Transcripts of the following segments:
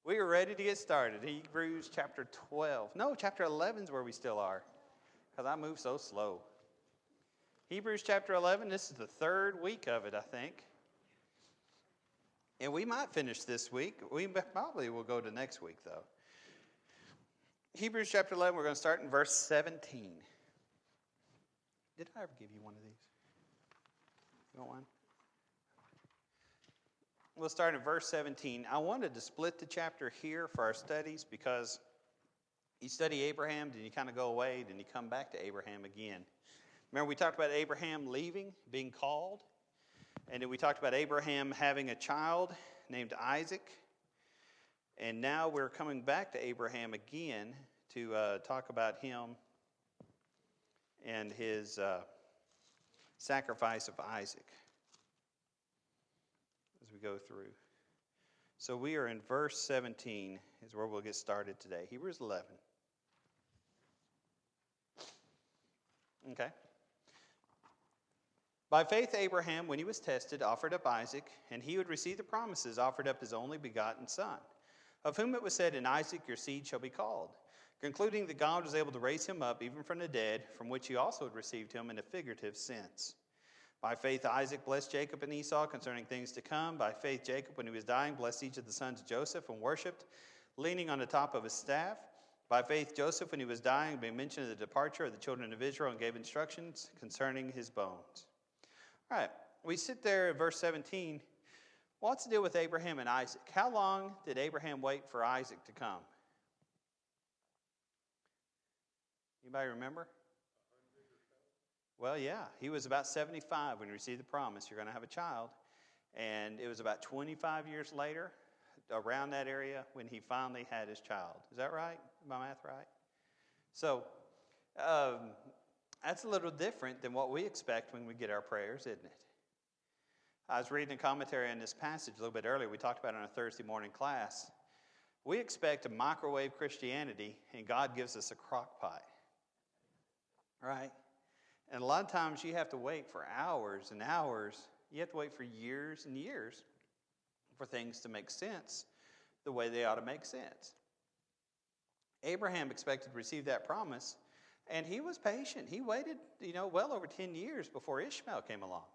We are ready to get started. Hebrews chapter 12. No, chapter 11 is where we still are, because I move so slow. Hebrews chapter 11, this is the third week of it, I think. And we might finish this week. We probably will go to next week, though. Hebrews chapter 11, we're going to start in verse 17. Did I ever give you one of these? You want one? We'll start in verse 17. I wanted to split the chapter here for our studies because you study Abraham, then you kind of go away, then you come back to Abraham again. Remember we talked about Abraham leaving, being called, and then we talked about Abraham having a child named Isaac. And now we're coming back to Abraham again to talk about him and his sacrifice of Isaac as we go through. So we are in verse 17 is where we'll get started today. Hebrews 11. Okay. By faith Abraham, when he was tested, offered up Isaac, and he who would receive the promises offered up his only begotten son, of whom it was said, "In Isaac your seed shall be called," concluding that God was able to raise him up even from the dead, from which he also had received him in a figurative sense. By faith Isaac blessed Jacob and Esau concerning things to come. By faith Jacob, when he was dying, blessed each of the sons of Joseph and worshipped, leaning on the top of his staff. By faith Joseph, when he was dying, made mention of the departure of the children of Israel and gave instructions concerning his bones. All right, we sit there at verse 17. What's the deal with Abraham and Isaac? How long did Abraham wait for Isaac to come? Anybody remember? Well, yeah, he was about 75 when he received the promise, you're going to have a child. And it was about 25 years later, around that area, when he finally had his child. Is that right? Is my math right? So, that's a little different than what we expect when we get our prayers, isn't it? I was reading a commentary on this passage a little bit earlier. We talked about it in our Thursday morning class. We expect a microwave Christianity, and God gives us a crock pot. Right? And a lot of times you have to wait for hours and hours. You have to wait for years and years for things to make sense the way they ought to make sense. Abraham expected to receive that promise, and he was patient. He waited, well over 10 years before Ishmael came along.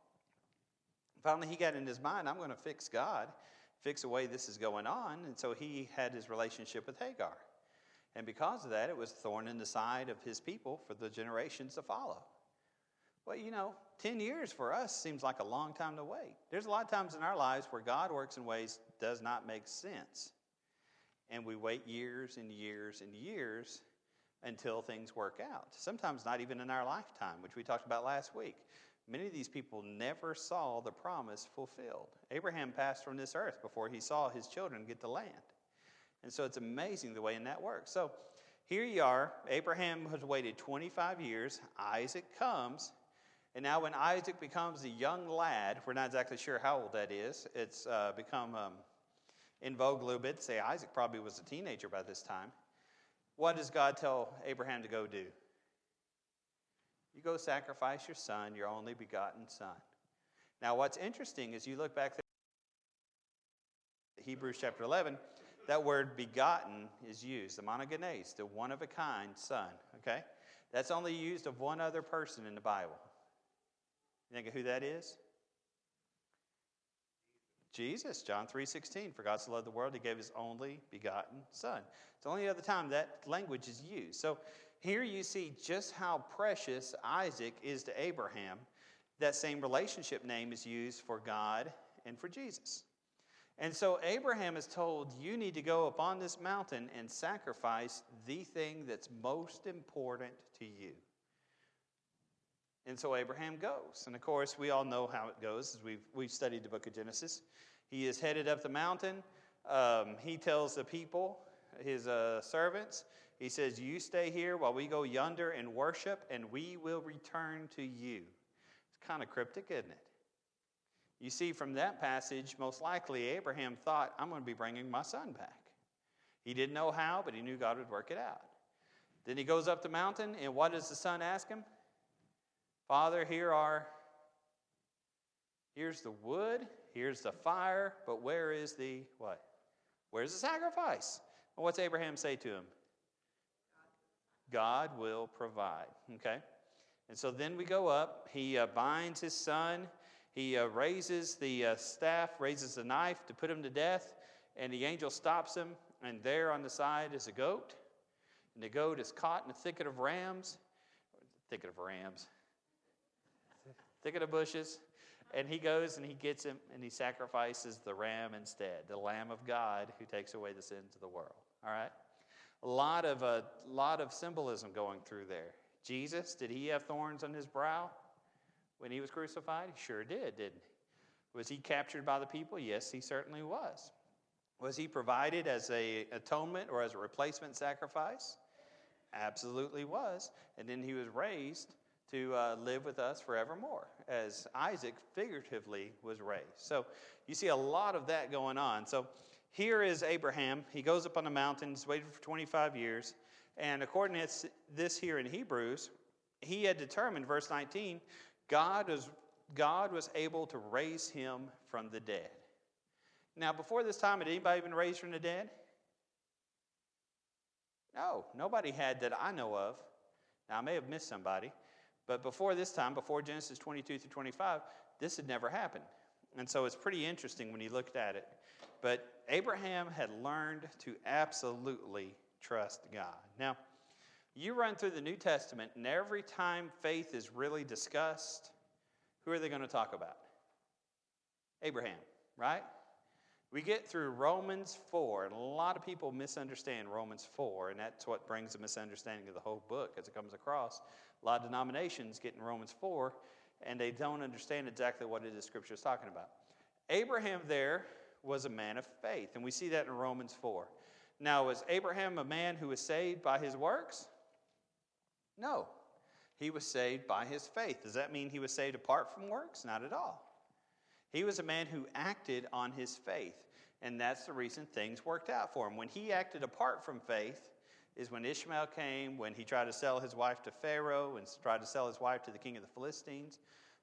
Finally, he got in his mind, I'm going to fix God, fix the way this is going on. And so he had his relationship with Hagar. And because of that, it was a thorn in the side of his people for the generations to follow. Well, 10 years for us seems like a long time to wait. There's a lot of times in our lives where God works in ways does not make sense. And we wait years and years and years until things work out. Sometimes not even in our lifetime, which we talked about last week. Many of these people never saw the promise fulfilled. Abraham passed from this earth before he saw his children get the land. And so it's amazing the way that works. So here you are. Abraham has waited 25 years. Isaac comes. And now when Isaac becomes a young lad, we're not exactly sure how old that is. It's become in vogue a little bit to say Isaac probably was a teenager by this time. What does God tell Abraham to go do? You go sacrifice your son, your only begotten son. Now what's interesting is you look back there at Hebrews chapter 11, that word begotten is used, the monogenes, the one-of-a-kind son, okay? That's only used of one other person in the Bible. You think of who that is? Jesus, John 3:16. For God so loved the world, he gave his only begotten son. It's the only other time that language is used. So here you see just how precious Isaac is to Abraham. That same relationship name is used for God and for Jesus. And so Abraham is told, you need to go up on this mountain and sacrifice the thing that's most important to you. And so Abraham goes. And of course, we all know how it goes as we've studied the book of Genesis. He is headed up the mountain. He tells the people, his servants, he says, you stay here while we go yonder and worship, and we will return to you. It's kind of cryptic, isn't it? You see from that passage, most likely Abraham thought, I'm going to be bringing my son back. He didn't know how, but he knew God would work it out. Then he goes up the mountain, and what does the son ask him? Father, here's the wood, here's the fire, but where is the what? Where's the sacrifice? And what's Abraham say to him? God will provide. Okay? And so then we go up. He binds his son. He raises the staff, raises the knife to put him to death. And the angel stops him. And there on the side is a goat. And the goat is caught in a thicket of bushes. And he goes and he gets him and he sacrifices the ram instead, the Lamb of God who takes away the sins of the world. All right? A lot of symbolism going through there. Jesus, did he have thorns on his brow when he was crucified? He sure did, didn't he? Was he captured by the people? Yes, he certainly was. Was he provided as an atonement or as a replacement sacrifice? Absolutely was. And then he was raised to live with us forevermore, as Isaac figuratively was raised. So you see a lot of that going on. So here is Abraham. He goes up on the mountain. He's waited for 25 years. And according to this here in Hebrews, he had determined, verse 19, God was able to raise him from the dead. Now, before this time, had anybody been raised from the dead? No, nobody had that I know of. Now, I may have missed somebody. But before this time, before Genesis 22 through 25, this had never happened. And so it's pretty interesting when you looked at it. But Abraham had learned to absolutely trust God. Now, you run through the New Testament, and every time faith is really discussed, who are they going to talk about? Abraham, right? We get through Romans 4, and a lot of people misunderstand Romans 4, and that's what brings a misunderstanding of the whole book as it comes across. A lot of denominations get in Romans 4, and they don't understand exactly what it is Scripture is talking about. Abraham there was a man of faith, and we see that in Romans 4. Now, was Abraham a man who was saved by his works? No. He was saved by his faith. Does that mean he was saved apart from works? Not at all. He was a man who acted on his faith, and that's the reason things worked out for him. When he acted apart from faith is when Ishmael came, when he tried to sell his wife to Pharaoh and tried to sell his wife to the king of the Philistines.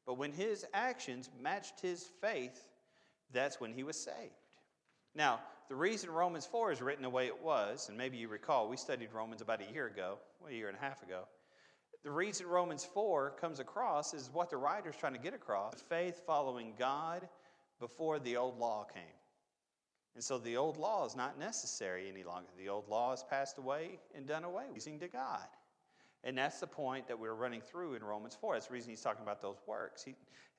But when his actions matched his faith, that's when he was saved. Now, the reason Romans 4 is written the way it was, and maybe you recall, we studied Romans about a year and a half ago. The reason Romans 4 comes across is what the writer's trying to get across. Faith following God before the old law came. And so the old law is not necessary any longer. The old law has passed away and done away, pleasing to God. And that's the point that we're running through in Romans 4. That's the reason he's talking about those works.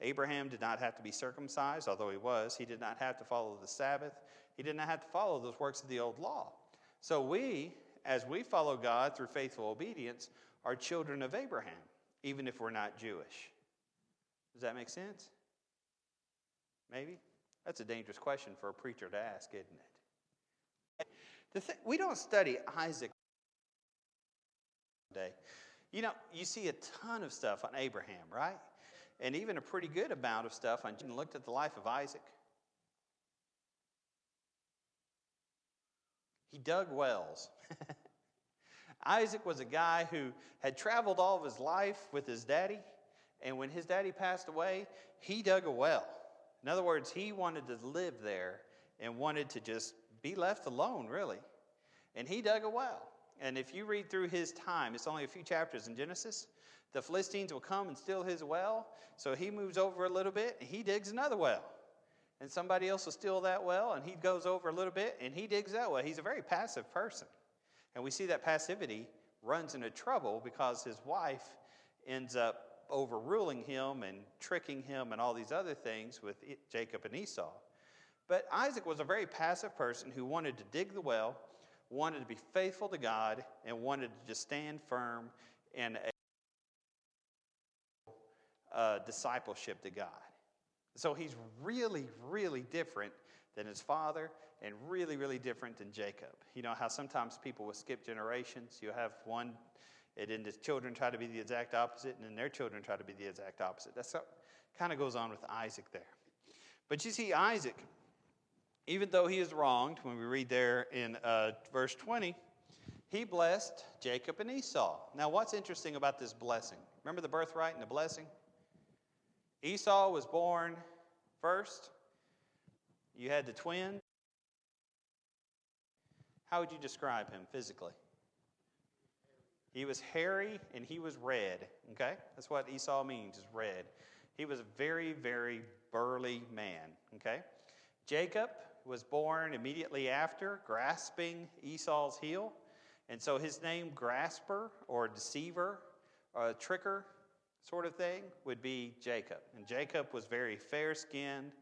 Abraham did not have to be circumcised, although he was. He did not have to follow the Sabbath. He did not have to follow those works of the old law. So we, as we follow God through faithful obedience, are children of Abraham, even if we're not Jewish. Does that make sense? Maybe? That's a dangerous question for a preacher to ask, isn't it? We don't study Isaac today. You know, you see a ton of stuff on Abraham, right? And even a pretty good amount of stuff on, you looked at the life of Isaac. He dug wells. Isaac was a guy who had traveled all of his life with his daddy, and when his daddy passed away, he dug a well. In other words, he wanted to live there and wanted to just be left alone, really. And he dug a well. And if you read through his time, it's only a few chapters in Genesis, the Philistines will come and steal his well, so he moves over a little bit, and he digs another well. And somebody else will steal that well, and he goes over a little bit, and he digs that well. He's a very passive person. And we see that passivity runs into trouble because his wife ends up overruling him and tricking him and all these other things with Jacob and Esau. But Isaac was a very passive person who wanted to dig the well, wanted to be faithful to God, and wanted to just stand firm in a discipleship to God. So he's really, really different than his father and really, really different than Jacob. You know how sometimes people will skip generations. You have one, and then his children try to be the exact opposite, and then their children try to be the exact opposite. That's what kind of goes on with Isaac there. But you see, Isaac, even though he is wronged, when we read there in verse 20, he blessed Jacob and Esau. Now, what's interesting about this blessing? Remember the birthright and the blessing? Esau was born first. You had the twin. How would you describe him physically? He was hairy and he was red, okay? That's what Esau means, is red. He was a very, very burly man, okay? Jacob was born immediately after, grasping Esau's heel. And so his name, Grasper or Deceiver or Tricker sort of thing, would be Jacob. And Jacob was very fair-skinned,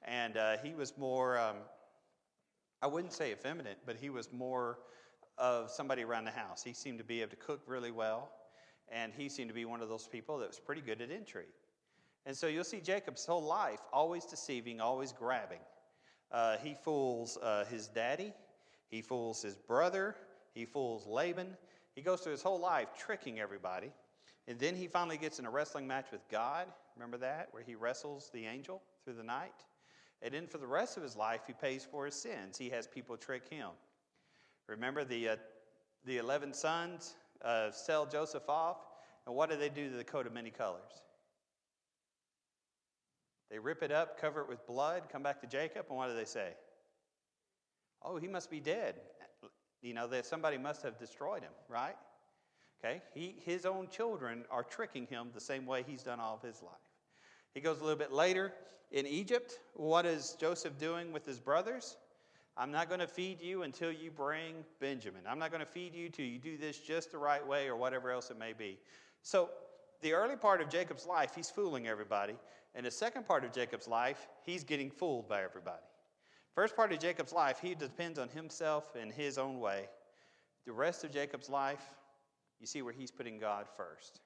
and he was more, I wouldn't say effeminate, but he was more of somebody around the house. He seemed to be able to cook really well, and he seemed to be one of those people that was pretty good at intrigue. And so you'll see Jacob's whole life always deceiving, always grabbing. He fools his daddy, he fools his brother, he fools Laban. He goes through his whole life tricking everybody. And then he finally gets in a wrestling match with God. Remember that? Where he wrestles the angel through the night. And then for the rest of his life, he pays for his sins. He has people trick him. Remember the 11 sons sell Joseph off, and what do they do to the coat of many colors? They rip it up, cover it with blood, come back to Jacob, and what do they say? Oh, he must be dead. You know, that somebody must have destroyed him, right? Okay, his own children are tricking him the same way he's done all of his life. He goes a little bit later in Egypt. What is Joseph doing with his brothers? I'm not going to feed you until you bring Benjamin. I'm not going to feed you till you do this just the right way or whatever else it may be. So the early part of Jacob's life, he's fooling everybody. And the second part of Jacob's life, he's getting fooled by everybody. First part of Jacob's life, he depends on himself in his own way. The rest of Jacob's life, you see where he's putting God first.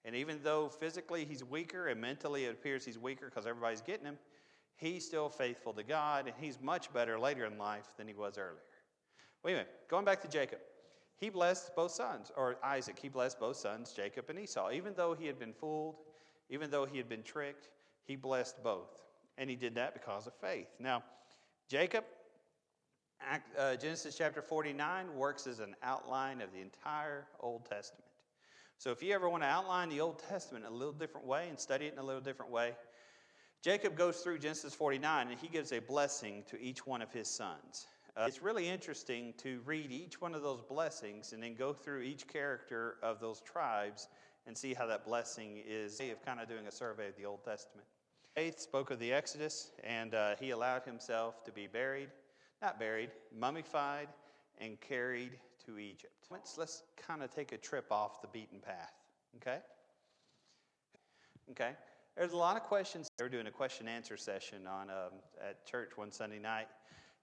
And even though physically he's weaker and mentally it appears he's weaker because everybody's getting him, he's still faithful to God, and he's much better later in life than he was earlier. Wait a minute. Going back to Jacob. He blessed both sons, or Isaac. He blessed both sons, Jacob and Esau. Even though he had been fooled, even though he had been tricked, he blessed both. And he did that because of faith. Now, Jacob, Genesis chapter 49, works as an outline of the entire Old Testament. So if you ever want to outline the Old Testament in a little different way and study it in a little different way, Jacob goes through Genesis 49, and he gives a blessing to each one of his sons. It's really interesting to read each one of those blessings and then go through each character of those tribes and see how that blessing is of kind of doing a survey of the Old Testament. Faith spoke of the Exodus, and he allowed himself to be mummified, and carried to Egypt. Let's kind of take a trip off the beaten path, okay? Okay. There's a lot of questions. They were doing a question-answer session at church one Sunday night,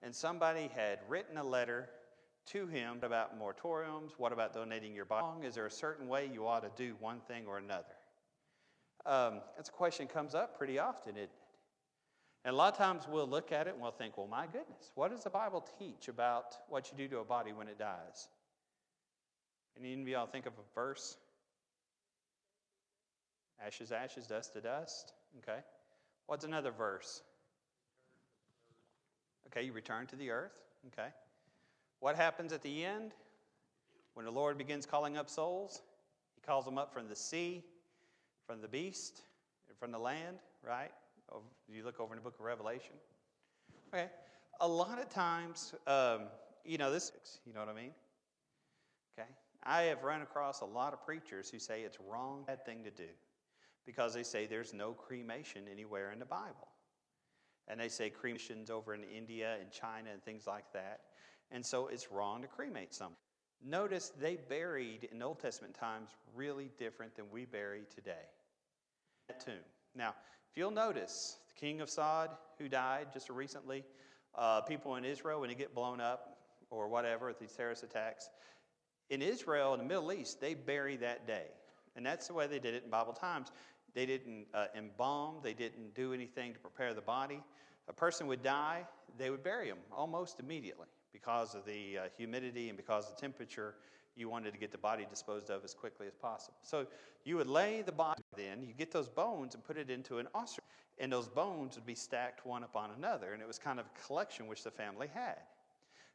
and somebody had written a letter to him about moratoriums. What about donating your body? Is there a certain way you ought to do one thing or another? That's a question that comes up pretty often, isn't it? And a lot of times we'll look at it and we'll think, well, my goodness, what does the Bible teach about what you do to a body when it dies? Any of y'all think of a verse? Ashes, ashes, dust to dust. Okay. What's another verse? Okay, you return to the earth. Okay. What happens at the end? When the Lord begins calling up souls, he calls them up from the sea, from the beast, and from the land, right? You look over in the book of Revelation. Okay. A lot of times, you know what I mean? Okay. I have run across a lot of preachers who say it's wrong, bad thing to do, because they say there's no cremation anywhere in the Bible. And they say cremation's over in India and China and things like that. And so it's wrong to cremate something. Notice they buried in Old Testament times really different than we bury today. That tomb. Now, if you'll notice, the king of Sod, who died just recently, people in Israel, when they get blown up or whatever with these terrorist attacks, in Israel, in the Middle East, they bury that day. And that's the way they did it in Bible times. They didn't embalm. They didn't do anything to prepare the body. A person would die, they would bury him almost immediately because of the humidity and because of the temperature. You wanted to get the body disposed of as quickly as possible. So you would lay the body then, you get those bones and put it into an ossuary. And those bones would be stacked one upon another. And it was kind of a collection which the family had.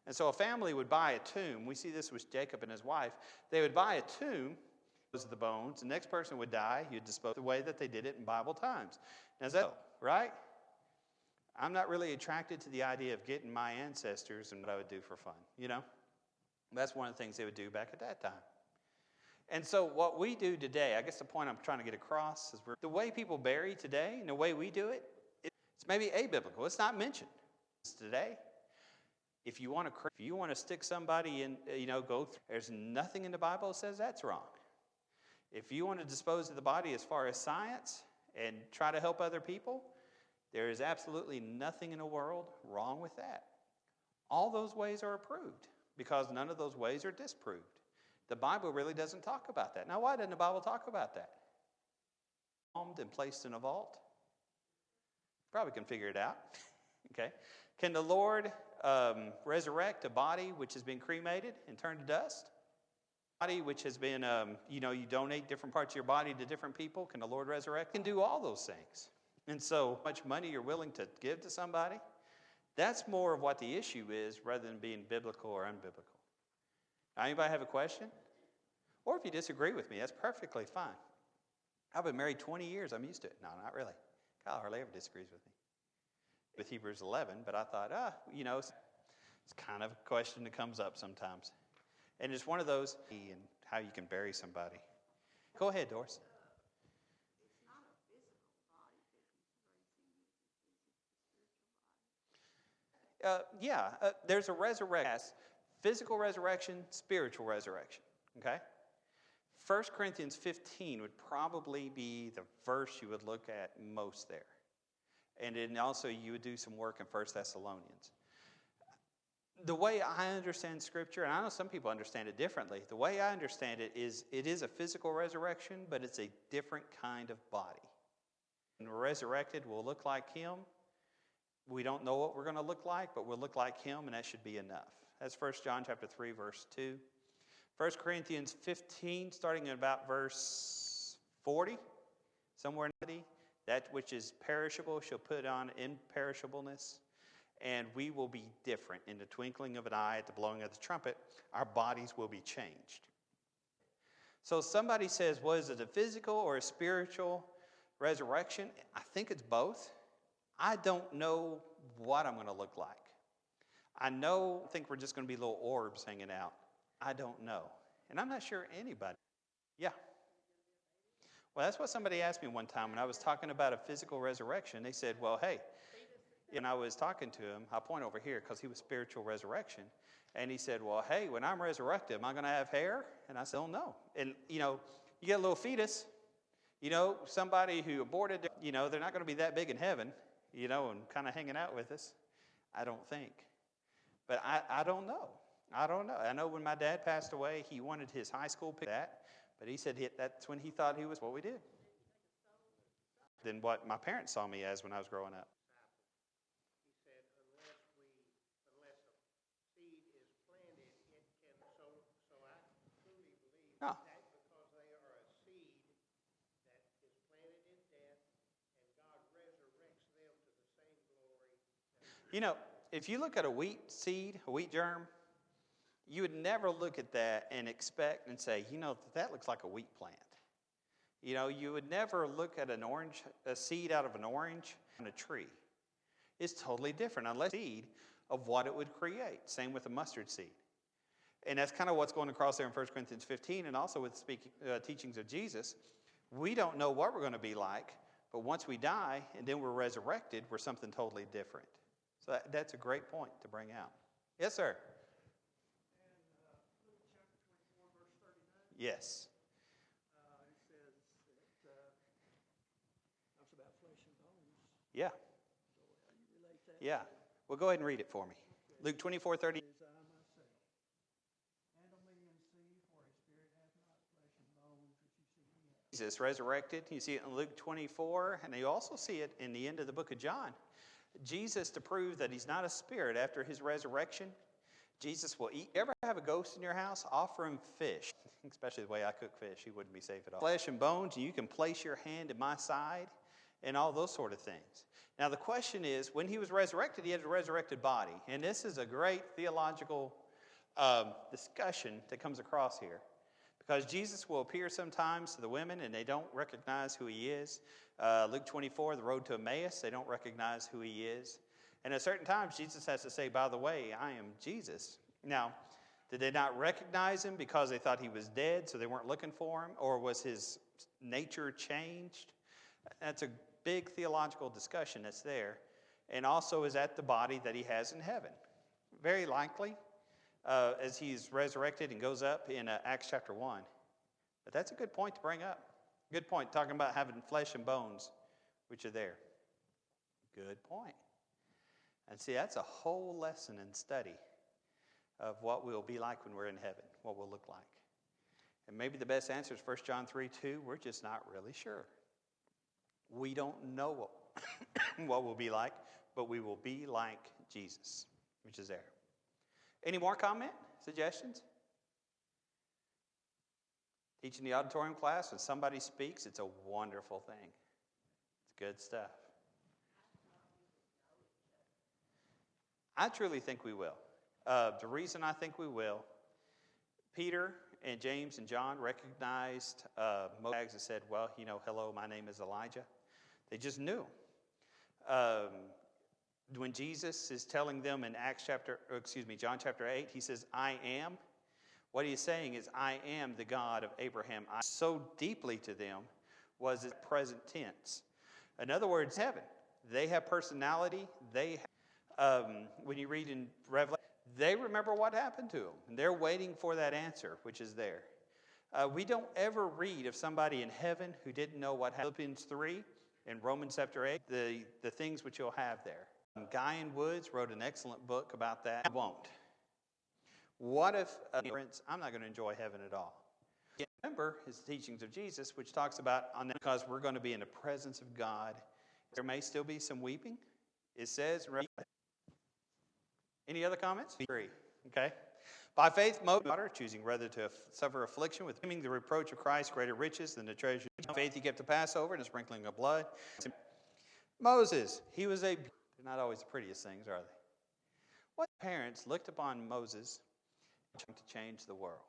And so a family would buy a tomb. We see this with Jacob and his wife. They would buy a tomb, those are the bones. The next person would die. You'd dispose the way that they did it in Bible times. Now, is that right? I'm not really attracted to the idea of getting my ancestors and what I would do for fun, you know? That's one of the things they would do back at that time. And so what we do today, I guess the point I'm trying to get across is the way people bury today and the way we do it, it's maybe abiblical. It's not mentioned today. If you want to stick somebody in, there's nothing in the Bible that says that's wrong. If you want to dispose of the body as far as science and try to help other people, there is absolutely nothing in the world wrong with that. All those ways are approved because none of those ways are disproved. The Bible really doesn't talk about that. Now, why doesn't the Bible talk about that? Embalmed and placed in a vault? Probably can figure it out. Okay. Can the Lord resurrect a body which has been cremated and turned to dust? Body which has been, you donate different parts of your body to different people. Can the Lord resurrect? Can do all those things. And so much money you're willing to give to somebody, that's more of what the issue is rather than being biblical or unbiblical. Now, anybody have a question? Or if you disagree with me, that's perfectly fine. I've been married 20 years. I'm used to it. No, not really. Kyle hardly ever disagrees with me. With Hebrews 11, but I thought, it's kind of a question that comes up sometimes. And it's one of those, and how you can bury somebody. Go ahead, Doris. It's not a physical body that he's raising, There's a resurrection. Physical resurrection, spiritual resurrection. Okay? 1 Corinthians 15 would probably be the verse you would look at most there. And then also you would do some work in 1 Thessalonians. The way I understand Scripture, and I know some people understand it differently, the way I understand it is a physical resurrection, but it's a different kind of body. When we're resurrected, we'll look like Him. We don't know what we're going to look like, but we'll look like Him, and that should be enough. That's 1 John chapter 3, verse 2. 1 Corinthians 15, starting at about verse 40, somewhere in the that which is perishable shall put on imperishableness, and we will be different. In the twinkling of an eye, at the blowing of the trumpet, our bodies will be changed. So somebody says, well, is it a physical or a spiritual resurrection? I think it's both. I don't know what I'm going to look like. I think we're just going to be little orbs hanging out. I don't know. And I'm not sure anybody. Yeah. Well, that's what somebody asked me one time when I was talking about a physical resurrection. They said, well, hey, and I was talking to him, I'll point over here because he was spiritual resurrection. And he said, well, hey, when I'm resurrected, am I going to have hair? And I said, oh, no. And, you get a little fetus, somebody who aborted, they're not going to be that big in heaven, and kind of hanging out with us. I don't think. But I don't know. I don't know. I know when my dad passed away, he wanted his high school pick that, but he said that's when he thought he was what we did. Than what my parents saw me as when I was growing up. He said, unless a seed is planted, it can. So I truly believe that because they are a seed that is planted in death, and God resurrects them to the same glory. If you look at a wheat seed, a wheat germ, you would never look at that and expect and say, that looks like a wheat plant. You would never look at a seed out of an orange on a tree. It's totally different unless seed of what it would create. Same with a mustard seed. And that's kind of what's going across there in 1 Corinthians 15 and also with teachings of Jesus. We don't know what we're going to be like, but once we die and then we're resurrected, we're something totally different. So that's a great point to bring out. Yes, sir. And Luke chapter 24, verse 39. Yes. It says that talks about flesh and bones. Yeah. So how do you relate that? Yeah. Well, go ahead and read it for me. Okay. Luke 24:30. Is I myself. Handle me and see, for a spirit hath not flesh and bones, which you see me have. Jesus resurrected. You see it in Luke 24, and you also see it in the end of the book of John. Jesus, to prove that he's not a spirit after his resurrection, Jesus will eat. You ever have a ghost in your house? Offer him fish, especially the way I cook fish. He wouldn't be safe at all. Flesh and bones, and you can place your hand in my side and all those sort of things. Now, the question is, when he was resurrected, he had a resurrected body. And this is a great theological discussion that comes across here. Because Jesus will appear sometimes to the women, and they don't recognize who he is. Luke 24, the road to Emmaus, they don't recognize who he is. And at certain times, Jesus has to say, by the way, I am Jesus. Now, Did they not recognize him because they thought he was dead, so they weren't looking for him? Or was his nature changed? That's a big theological discussion that's there. And also, is that the body that he has in heaven? Very likely, as he's resurrected and goes up in Acts chapter 1. But that's a good point to bring up. Good point, talking about having flesh and bones, which are there. Good point. And see, that's a whole lesson in study of what we'll be like when we're in heaven, what we'll look like. And maybe the best answer is 1 John 3:2. We're just not really sure. We don't know what we'll be like, but we will be like Jesus, which is there. Any more comment, suggestions? Teaching the auditorium class, when somebody speaks, it's a wonderful thing. It's good stuff. I truly think we will. The reason I think we will, Peter and James and John recognized Moses and said, well, hello, my name is Elijah. They just knew. When Jesus is telling them in John chapter 8, he says, I am. What he's saying is, I am the God of Abraham. So deeply to them was his present tense. In other words, heaven. They have personality. When you read in Revelation, they remember what happened to them. And they're waiting for that answer, which is there. We don't ever read of somebody in heaven who didn't know what happened. Philippians 3 and Romans chapter 8, the things which you'll have there. Guyan Woods wrote an excellent book about that. I won't. What if, I'm not going to enjoy heaven at all? Remember his teachings of Jesus, which talks about, because we're going to be in the presence of God, there may still be some weeping. It says, any other comments? 3, okay. By faith, Moses, choosing rather to suffer affliction with the reproach of Christ, greater riches than the treasure. By faith, he kept the Passover and the sprinkling of blood. Moses, they're not always the prettiest things, are they? What parents looked upon Moses trying to change the world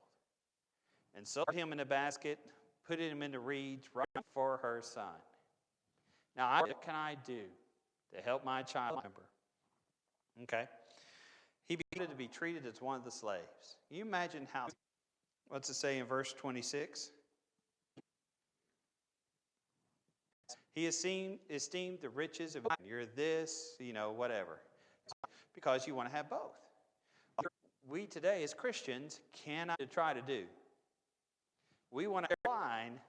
and sold him in a basket, put him in the reeds right for her son? Now, what can I do to help my child remember? Okay. He began to be treated as one of the slaves. Can you imagine how, what's it say in verse 26? He esteemed the riches of you're this, whatever. Because you want to have both. We today as Christians cannot try to do. We want a line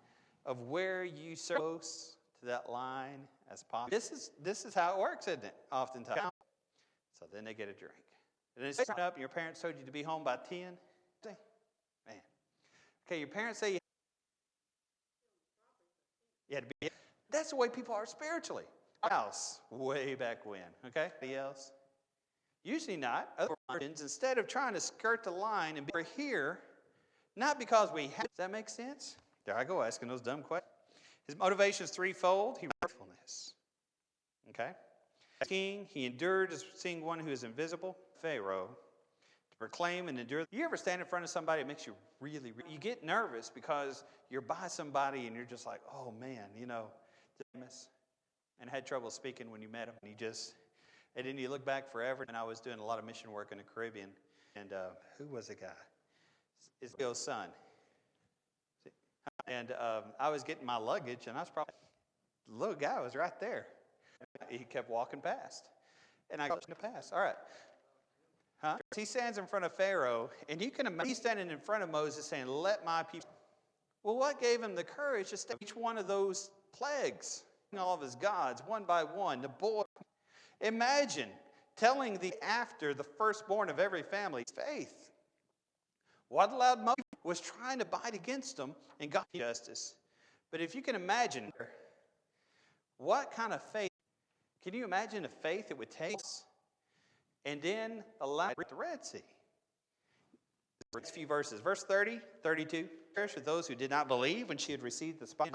of where you serve close to that line as possible. This is how it works, isn't it? Oftentimes. So then they get a drink. And then it's up and your parents told you to be home by 10. Man. Okay, your parents say you had to be. That's the way people are spiritually. House, way back when. Okay? Anybody else? Usually not. Other Christians, instead of trying to skirt the line and be here, not because we have. Does that make sense? There I go, asking those dumb questions. His motivation is threefold. He faithfulness. Okay? As king, he endured as seeing one who is invisible, Pharaoh, to proclaim and endure. You ever stand in front of somebody that makes you really, you get nervous because you're by somebody and you're just like, oh man, and had trouble speaking when you met him. And then you look back forever. And I was doing a lot of mission work in the Caribbean. And who was the guy? It's Bill's son. And I was getting my luggage, and I was probably, the little guy was right there. He kept walking past. And I got to pass. All right. Huh? He stands in front of Pharaoh, and you can imagine he's standing in front of Moses saying, let my people. Well, what gave him the courage to stay each one of those plagues, all of his gods, one by one, the boy. Imagine telling after the firstborn of every family faith. What allowed Moses was trying to bite against them and got justice. But if you can imagine, what kind of faith, can you imagine the faith it would take and then allow the Red Sea? Next few verses, verse 30, 32. With those who did not believe when she had received the spirit.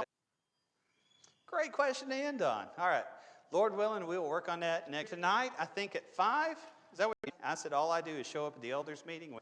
Great question to end on. All right. Lord willing, we will work on that next tonight. I think at 5. Is that what I said? All I do is show up at the elders meeting.